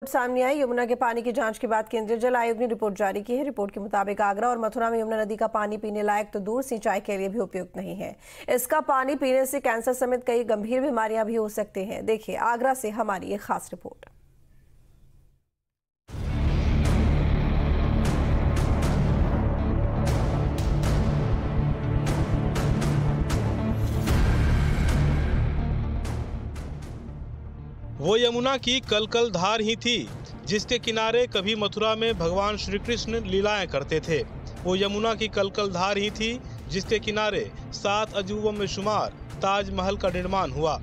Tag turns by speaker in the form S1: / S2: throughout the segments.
S1: सामने आई यमुना के पानी की जांच के बाद केंद्रीय जल आयोग ने रिपोर्ट जारी की है। रिपोर्ट के मुताबिक आगरा और मथुरा में यमुना नदी का पानी पीने लायक तो दूर, सिंचाई के लिए भी उपयुक्त नहीं है। इसका पानी पीने से कैंसर समेत कई गंभीर बीमारियां भी हो सकती हैं। देखिए आगरा से हमारी ये खास रिपोर्ट।
S2: वो यमुना की कलकल धार ही थी जिसके किनारे कभी मथुरा में भगवान श्री कृष्ण लीलाएं करते थे। वो यमुना की कलकल धार ही थी जिसके किनारे 7 अजूबों में शुमार ताजमहल का निर्माण हुआ।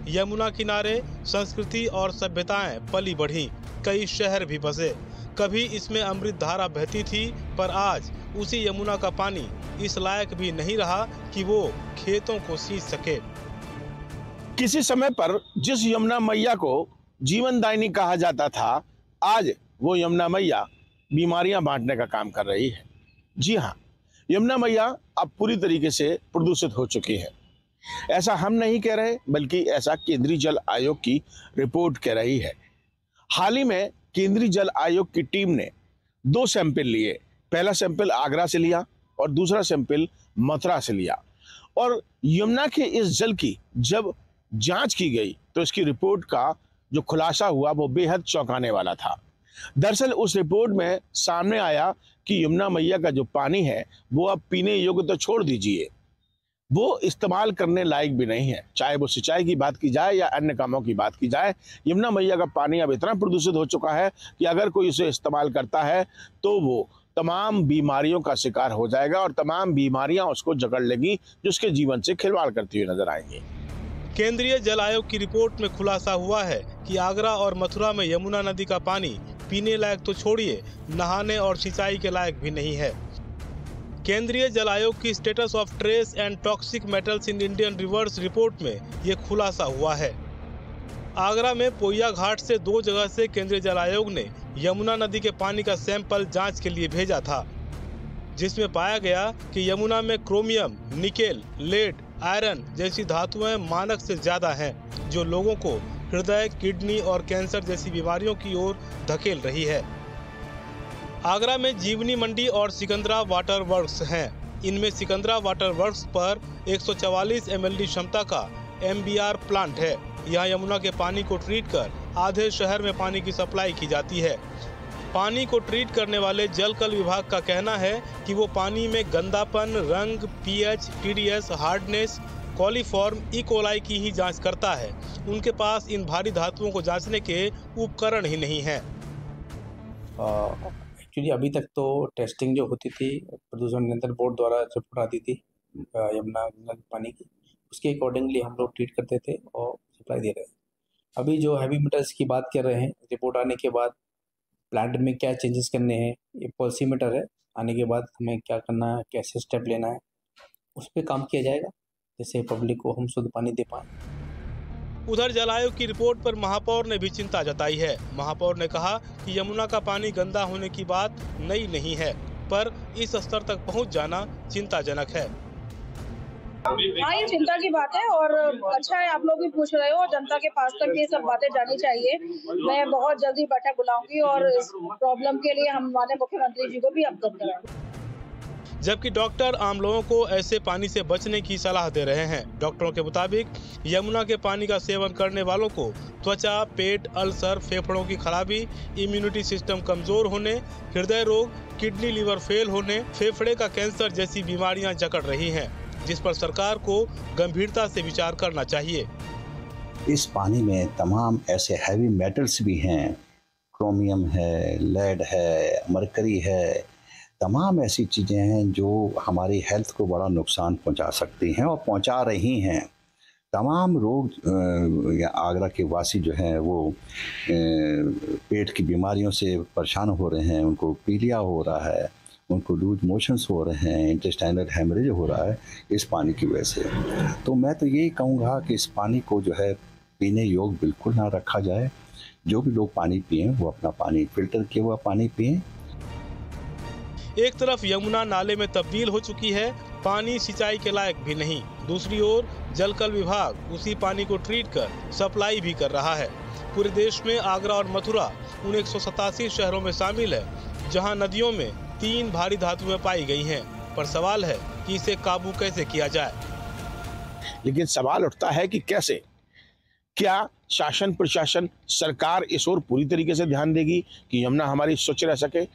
S2: यमुना किनारे संस्कृति और सभ्यताएं पली बढ़ी, कई शहर भी बसे। कभी इसमें अमृत धारा बहती थी, पर आज उसी यमुना का पानी इस लायक भी नहीं रहा कि वो खेतों को सींच सके।
S3: किसी समय पर जिस यमुना मैया को जीवनदायिनी कहा जाता था, आज वो यमुना मैया बीमारियां बांटने का काम कर रही है। जी हाँ, यमुना मैया अब पूरी तरीके से प्रदूषित हो चुकी है। ऐसा हम नहीं कह रहे, बल्कि ऐसा केंद्रीय जल आयोग की रिपोर्ट कह रही है। हाल ही में केंद्रीय जल आयोग की टीम ने 2 सैंपल लिए। पहला सैंपल आगरा से लिया और दूसरा सैंपल मथुरा से लिया। और यमुना के इस जल की जब जांच की गई तो इसकी रिपोर्ट का जो खुलासा हुआ वो बेहद चौंकाने वाला था। दरअसल उस रिपोर्ट में सामने आया कि यमुना मैया का जो पानी है वो अब पीने योग्य तो छोड़ दीजिए, वो इस्तेमाल करने लायक भी नहीं है। चाहे वो सिंचाई की बात की जाए या अन्य कामों की बात की जाए, यमुना मैया का पानी अब इतना प्रदूषित हो चुका है कि अगर कोई उसे इस्तेमाल करता है तो वो तमाम बीमारियों का शिकार हो जाएगा और तमाम बीमारियां उसको जकड़ लेगी, जो उसके जीवन से खिलवाड़ करती हुई नजर आएंगी।
S2: केंद्रीय जल आयोग की रिपोर्ट में खुलासा हुआ है कि आगरा और मथुरा में यमुना नदी का पानी पीने लायक तो छोड़िए, नहाने और सिंचाई के लायक भी नहीं है। केंद्रीय जल आयोग की status of trace and toxic metals in Indian reverse report में ये खुलासा हुआ है। आगरा में पोइया घाट से 2 जगह से केंद्रीय जल आयोग ने यमुना नदी के पानी का सैंपल जांच के लिए भेजा था, जिसमें पाया गया कि यमुना में क्रोमियम, निकेल, लेड, आयरन जैसी धातुएं मानक से ज्यादा हैं, जो लोगों को हृदय, किडनी और कैंसर जैसी बीमारियों की ओर धकेल रही है। आगरा में जीवनी मंडी और सिकंदरा वाटर वर्क्स हैं। इनमें सिकंदरा वाटर वर्क्स पर 144 mld क्षमता का MBR प्लांट है। यहाँ यमुना के पानी को ट्रीट कर आधे शहर में पानी की सप्लाई की जाती है। पानी को ट्रीट करने वाले जलकल विभाग का कहना है कि वो पानी में गंदापन, रंग, pH, TDS, हार्डनेस, कॉलीफॉर्म, ई. कोलाई की ही जांच करता है। उनके पास इन भारी धातुओं को जांचने के उपकरण ही नहीं हैं।
S4: एक्चुअली अभी तक तो टेस्टिंग जो होती थी प्रदूषण नियंत्रण बोर्ड द्वारा रिपोर्ट आती थी यमुना पानी की, उसके अकॉर्डिंगली हम लोग ट्रीट करते थे और सप्लाई दे रहे हैं। अभी जो हैवी मेटल्स की बात कर रहे हैं, रिपोर्ट आने के बाद प्लांट में क्या चेंजेस करने हैं, ये पॉलिसीमीटर है, आने के बाद हमें क्या करना है, कैसे स्टेप लेना है, उस पर काम किया जाएगा, जिससे पब्लिक को हम शुद्ध पानी दे पाएँ।
S2: उधर जल आयोग की रिपोर्ट पर महापौर ने भी चिंता जताई है। महापौर ने कहा कि यमुना का पानी गंदा होने की बात नई नहीं है, पर इस स्तर तक पहुंच जाना चिंताजनक है।
S5: हाँ, ये चिंता की बात है और अच्छा है आप लोग भी पूछ रहे हो और जनता के पास तक ये सब बातें जानी चाहिए। मैं बहुत जल्दी बैठक बुलाऊंगी और इस प्रॉब्लम के लिए हम हमारे मुख्यमंत्री जी को भी अवगत कराएंगे।
S2: जबकि डॉक्टर आम लोगों को ऐसे पानी से बचने की सलाह दे रहे हैं। डॉक्टरों के मुताबिक यमुना के पानी का सेवन करने वालों को त्वचा, पेट, अल्सर, फेफड़ों की खराबी, इम्यूनिटी सिस्टम कमजोर होने, हृदय रोग, किडनी लीवर फेल होने, फेफड़े का कैंसर जैसी बीमारियां जकड़ रही हैं, जिस पर सरकार को गंभीरता से विचार करना चाहिए।
S6: इस पानी में तमाम ऐसे हैवी मेटल्स भी हैं, क्रोमियम है, लेड है, मरकरी है, तमाम ऐसी चीज़ें हैं जो हमारी हेल्थ को बड़ा नुकसान पहुंचा सकती हैं और पहुंचा रही हैं। तमाम लोग आगरा के वासी जो हैं वो पेट की बीमारियों से परेशान हो रहे हैं, उनको पीलिया हो रहा है, उनको लूज मोशंस हो रहे हैं, इंटेस्टाइनल हेमरेज हो रहा है इस पानी की वजह से। तो मैं तो यही कहूँगा कि इस पानी को जो है पीने योग्य बिल्कुल ना रखा जाए। जो भी लोग पानी पिएं वो अपना पानी फिल्टर किया हुआ पानी पिएं।
S2: एक तरफ यमुना नाले में तब्दील हो चुकी है, पानी सिंचाई के लायक भी नहीं। दूसरी ओर जलकल विभाग उसी पानी को ट्रीट कर सप्लाई भी कर रहा है। पूरे देश में आगरा और मथुरा उन 187 शहरों में शामिल है जहां नदियों में 3 भारी धातुएं पाई गई हैं। पर सवाल है कि इसे काबू कैसे किया जाए।
S3: लेकिन सवाल उठता है कि कैसे? क्या शासन प्रशासन सरकार इस ओर पूरी तरीके से ध्यान देगी कि यमुना हमारी स्वच्छ रह सके?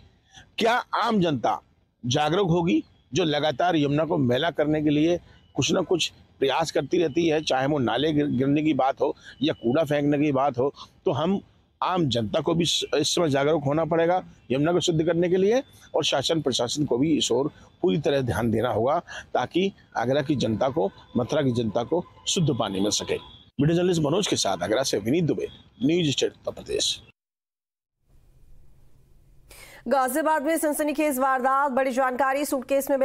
S3: क्या आम जनता जागरूक होगी जो लगातार यमुना को मैला करने के लिए कुछ न कुछ प्रयास करती रहती है, चाहे वो नाले गिरने की बात हो या कूड़ा फेंकने की बात हो? तो हम आम जनता को भी इस समय जागरूक होना पड़ेगा यमुना को शुद्ध करने के लिए, और शासन प्रशासन को भी इस ओर पूरी तरह ध्यान देना होगा ताकि आगरा की जनता को, मथुरा की जनता को शुद्ध पानी मिल सके। वीडियो जर्नलिस्ट मनोज के साथ आगरा से विनीत दुबे, न्यूज स्टेट उत्तर प्रदेश।
S1: गाजियाबाद में सनसनीखेज वारदात, बड़ी जानकारी सूटकेस में